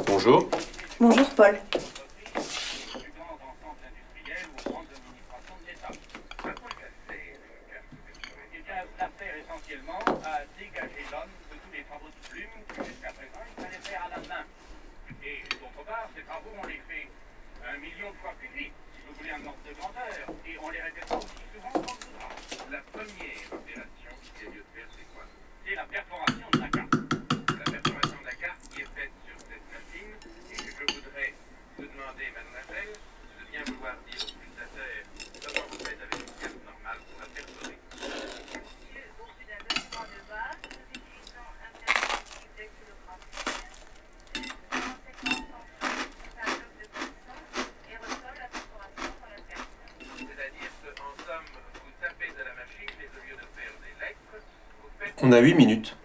Bonjour. Bonjour, Paul. L'affaire essentiellement à dégager l'homme de tous les travaux de plume que jusqu'à présent il fallait faire à la main. Et d'autre part, ces travaux, on les fait 1 million de fois plus vite, si vous voulez un ordre de grandeur, et on les répétera aussi souvent qu'on le voudra. La première opération qui a lieu de faire, c'est quoi? C'est la perforation de la carte. La perforation de la carte qui est faite sur cette machine, et que je voudrais vous demander, mademoiselle, de bien vouloir dire au pulsateur comment vous faites avec une carte normale pour la perforer. On a 8 minutes.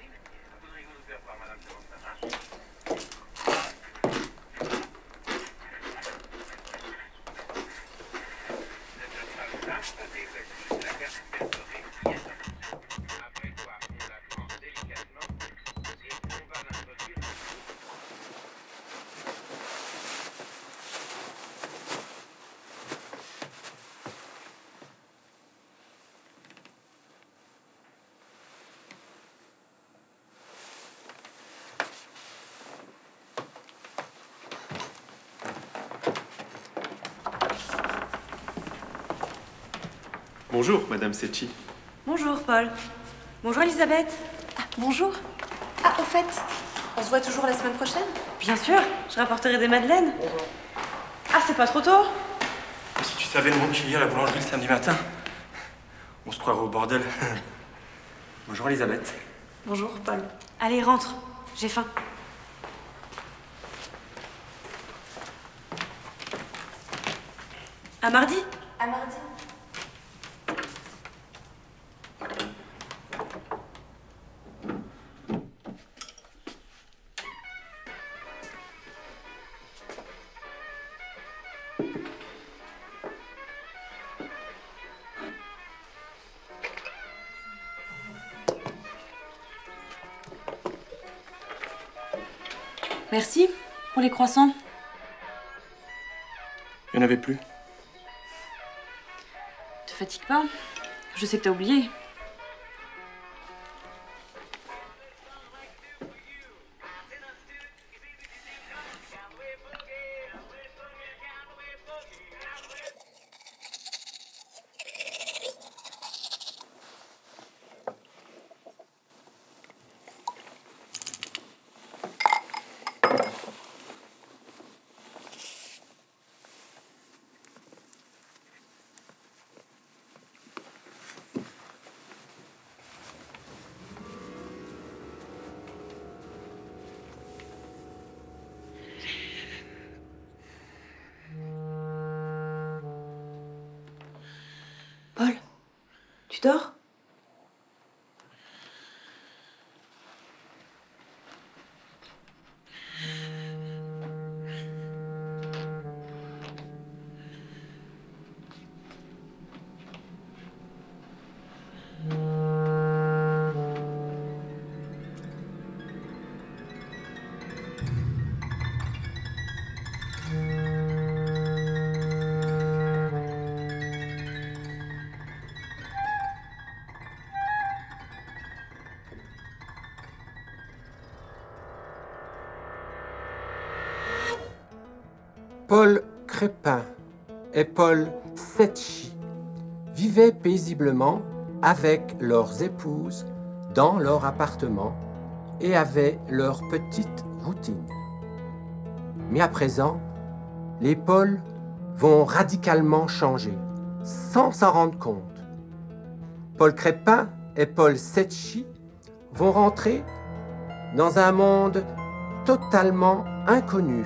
Bonjour, Madame Secchi. Bonjour, Paul. Bonjour, Elisabeth. Ah, bonjour. Ah, au fait, on se voit toujours la semaine prochaine? Bien sûr, je rapporterai des madeleines. Ah, c'est pas trop tôt? Si tu savais le monde qu'il y a à la boulangerie le samedi matin, on se croirait au bordel. Bonjour, Elisabeth. Bonjour, Paul. Allez, rentre. J'ai faim. À mardi? À mardi. Merci pour les croissants. Il n'y en avait plus. Te fatigue pas. Je sais que t'as oublié. Paul, tu dors? Paul Crépin et Paul Secchi vivaient paisiblement avec leurs épouses dans leur appartement et avaient leur petite routine. Mais à présent, les Paul vont radicalement changer, sans s'en rendre compte. Paul Crépin et Paul Secchi vont rentrer dans un monde totalement inconnu,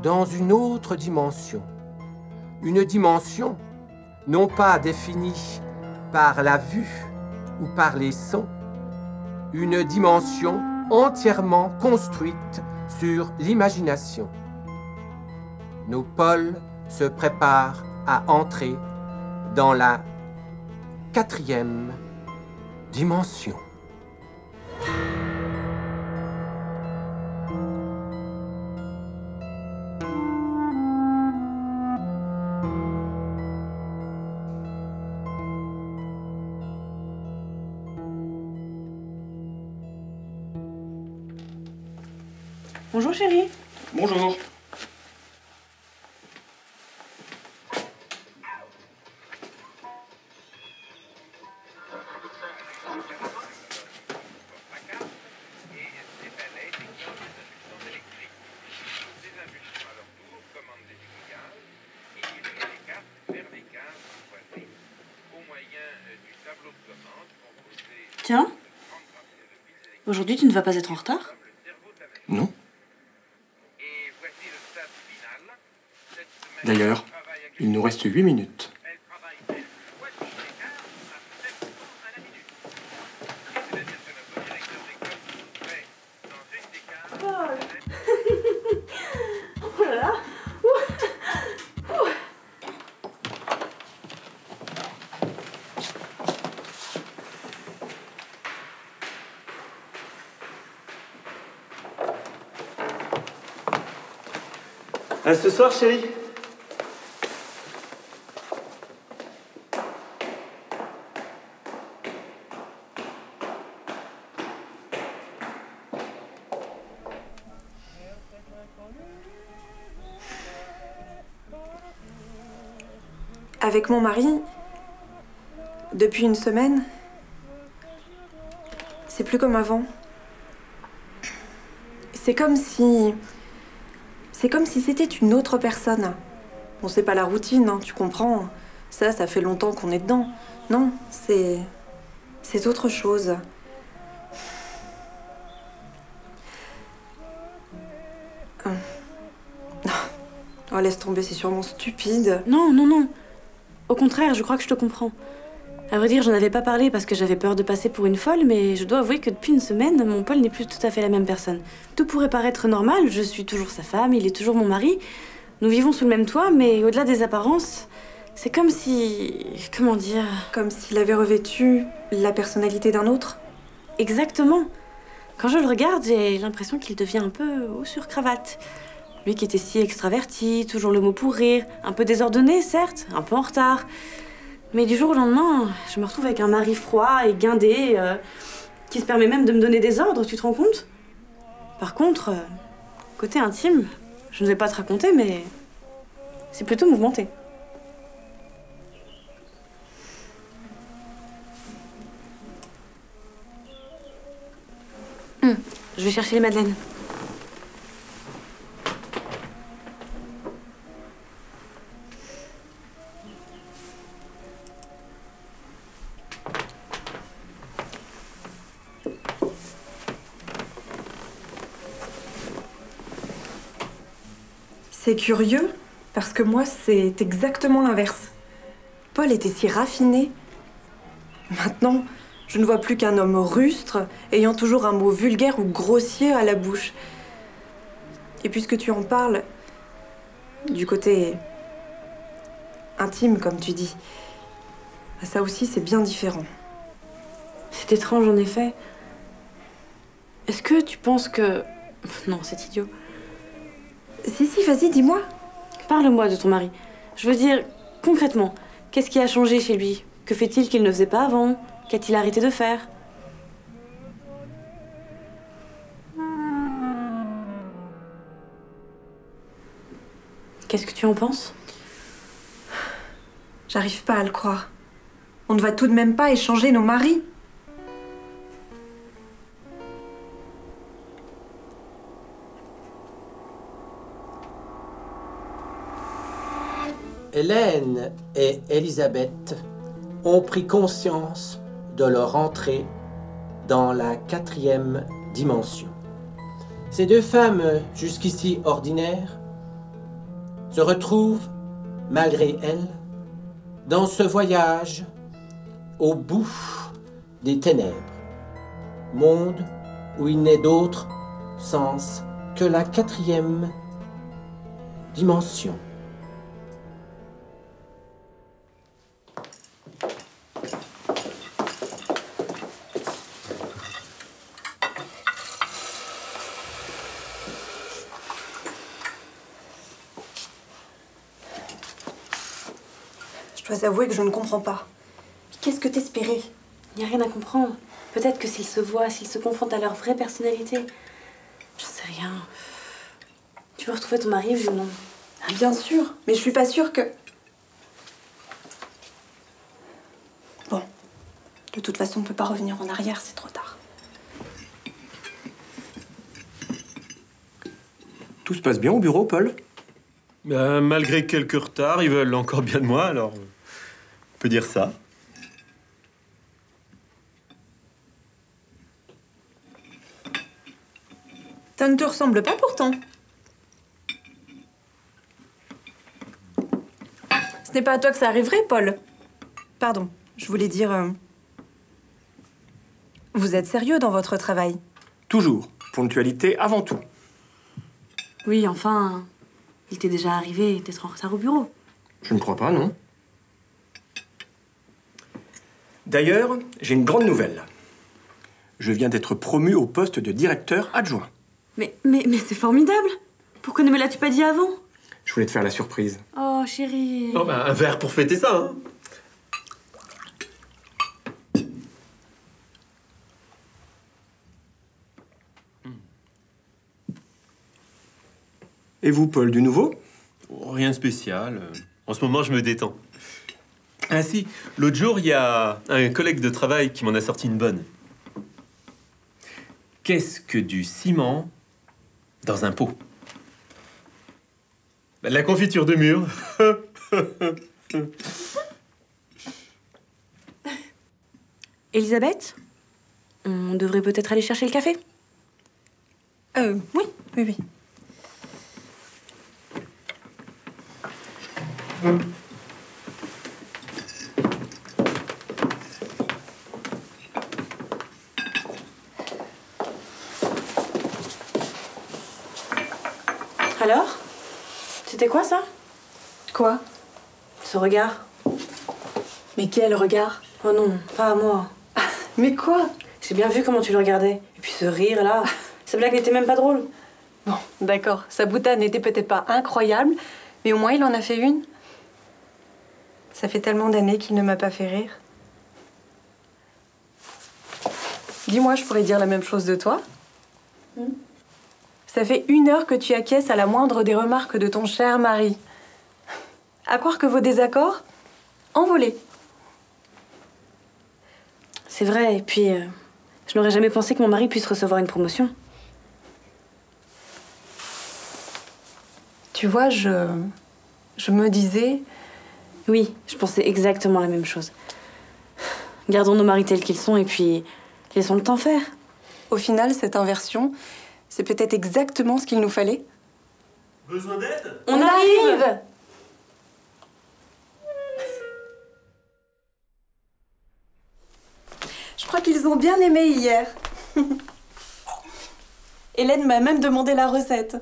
dans une autre dimension. Une dimension non pas définie par la vue ou par les sons, une dimension entièrement construite sur l'imagination. Nos Paul se préparent à entrer dans la 4e dimension. Bonjour chérie. Bonjour. Tiens, aujourd'hui tu ne vas pas être en retard? Non. D'ailleurs, il nous reste 8 minutes. Oh là là. À ce soir, chérie. Avec mon mari, depuis une semaine, c'est plus comme avant. C'est comme si c'était une autre personne. Bon, c'est pas la routine, hein, tu comprends. Ça fait longtemps qu'on est dedans. Non, c'est autre chose. Oh, laisse tomber, c'est sûrement stupide. Non, non, non. Au contraire, je crois que je te comprends. À vrai dire, j'en avais pas parlé parce que j'avais peur de passer pour une folle, mais je dois avouer que depuis une semaine, mon Paul n'est plus tout à fait la même personne. Tout pourrait paraître normal, je suis toujours sa femme, il est toujours mon mari. Nous vivons sous le même toit, mais au-delà des apparences, c'est comme si... comment dire... Comme s'il avait revêtu la personnalité d'un autre. Exactement. Quand je le regarde, j'ai l'impression qu'il devient un peu haut sur cravate. Lui qui était si extraverti, toujours le mot pour rire, un peu désordonné, certes, un peu en retard. Mais du jour au lendemain, je me retrouve avec un mari froid et guindé, qui se permet même de me donner des ordres, tu te rends compte? Par contre, côté intime, je ne vais pas te raconter, mais c'est plutôt mouvementé. Je vais chercher les madeleines. C'est curieux, parce que moi, c'est exactement l'inverse. Paul était si raffiné. Maintenant, je ne vois plus qu'un homme rustre, ayant toujours un mot vulgaire ou grossier à la bouche. Et puisque tu en parles, du côté intime, comme tu dis, ça aussi, c'est bien différent. C'est étrange, en effet. Est-ce que tu penses que... Non, c'est idiot. Si, vas-y, dis-moi. Parle-moi de ton mari. Je veux dire, concrètement, qu'est-ce qui a changé chez lui? Que fait-il qu'il ne faisait pas avant? Qu'a-t-il arrêté de faire? Qu'est-ce que tu en penses? J'arrive pas à le croire. On ne va tout de même pas échanger nos maris. Hélène et Elisabeth ont pris conscience de leur entrée dans la 4e dimension. Ces deux femmes, jusqu'ici ordinaires, se retrouvent, malgré elles, dans ce voyage au bout des ténèbres, monde où il n'est d'autre sens que la 4e dimension. Je dois avouer que je ne comprends pas. Qu'est-ce que t'espérais? Il n'y a rien à comprendre. Peut-être que s'ils se voient, s'ils se confrontent à leur vraie personnalité... Je sais rien. peux retrouver ton mari, oui ou non? Ah, bien sûr, mais je suis pas sûre que... Bon, de toute façon, on peut pas revenir en arrière, c'est trop tard. Tout se passe bien au bureau, Paul? Malgré quelques retards, ils veulent encore bien de moi, alors on peut dire ça. Ça ne te ressemble pas pourtant. Ce n'est pas à toi que ça arriverait, Paul. Pardon, je voulais dire... Vous êtes sérieux dans votre travail? Toujours. Ponctualité avant tout. Oui, enfin, il t'est déjà arrivé d'être en retard au bureau. Je ne crois pas, non. D'ailleurs, j'ai une grande nouvelle. Je viens d'être promu au poste de directeur adjoint. Mais c'est formidable. Pourquoi ne me l'as-tu pas dit avant? Je voulais te faire la surprise. Oh, chérie. Oh, un verre pour fêter ça, hein. Et vous, Paul, du nouveau? Oh, rien de spécial. En ce moment, je me détends. Ah si, l'autre jour, il y a un collègue de travail qui m'en a sorti une bonne. Qu'est-ce que du ciment dans un pot? De la confiture de mûre. Elisabeth, on devrait peut-être aller chercher le café? Oui. Alors? C'était quoi ça? Quoi? Ce regard? Mais quel regard? Oh non, pas à moi. Mais quoi? J'ai bien vu comment tu le regardais. Et puis ce rire là, sa blague n'était même pas drôle. Bon, d'accord, sa boutade n'était peut-être pas incroyable, mais au moins il en a fait une. Ça fait tellement d'années qu'il ne m'a pas fait rire. Dis-moi, je pourrais dire la même chose de toi. Ça fait 1 heure que tu acquiesces à la moindre des remarques de ton cher mari. À croire que vos désaccords? Envolés. C'est vrai, et puis je n'aurais jamais pensé que mon mari puisse recevoir une promotion. Tu vois, je me disais... Oui, je pensais exactement la même chose. Gardons nos maris tels qu'ils sont et puis laissons le temps faire. Au final, cette inversion, c'est peut-être exactement ce qu'il nous fallait. Besoin d'aide? On arrive! Je crois qu'ils ont bien aimé hier. Hélène m'a même demandé la recette.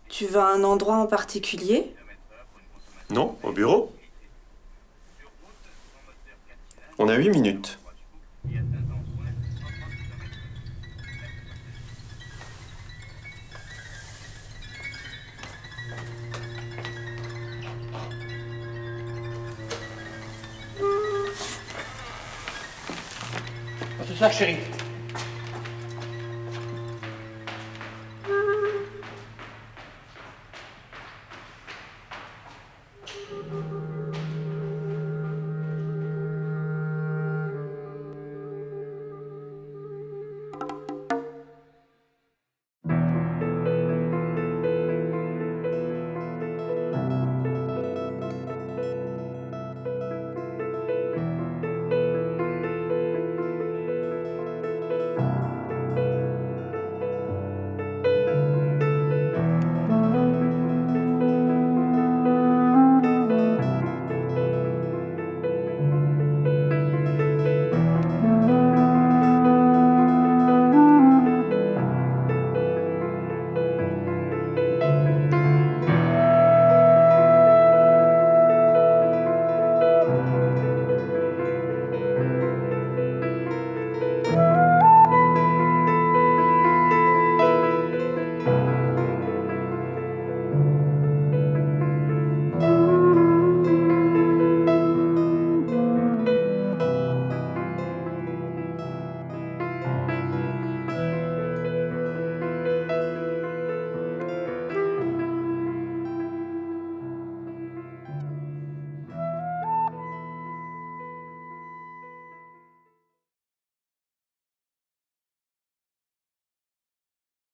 Tu vas à un endroit en particulier? Non, au bureau. On a 8 minutes. Ce soir, chérie.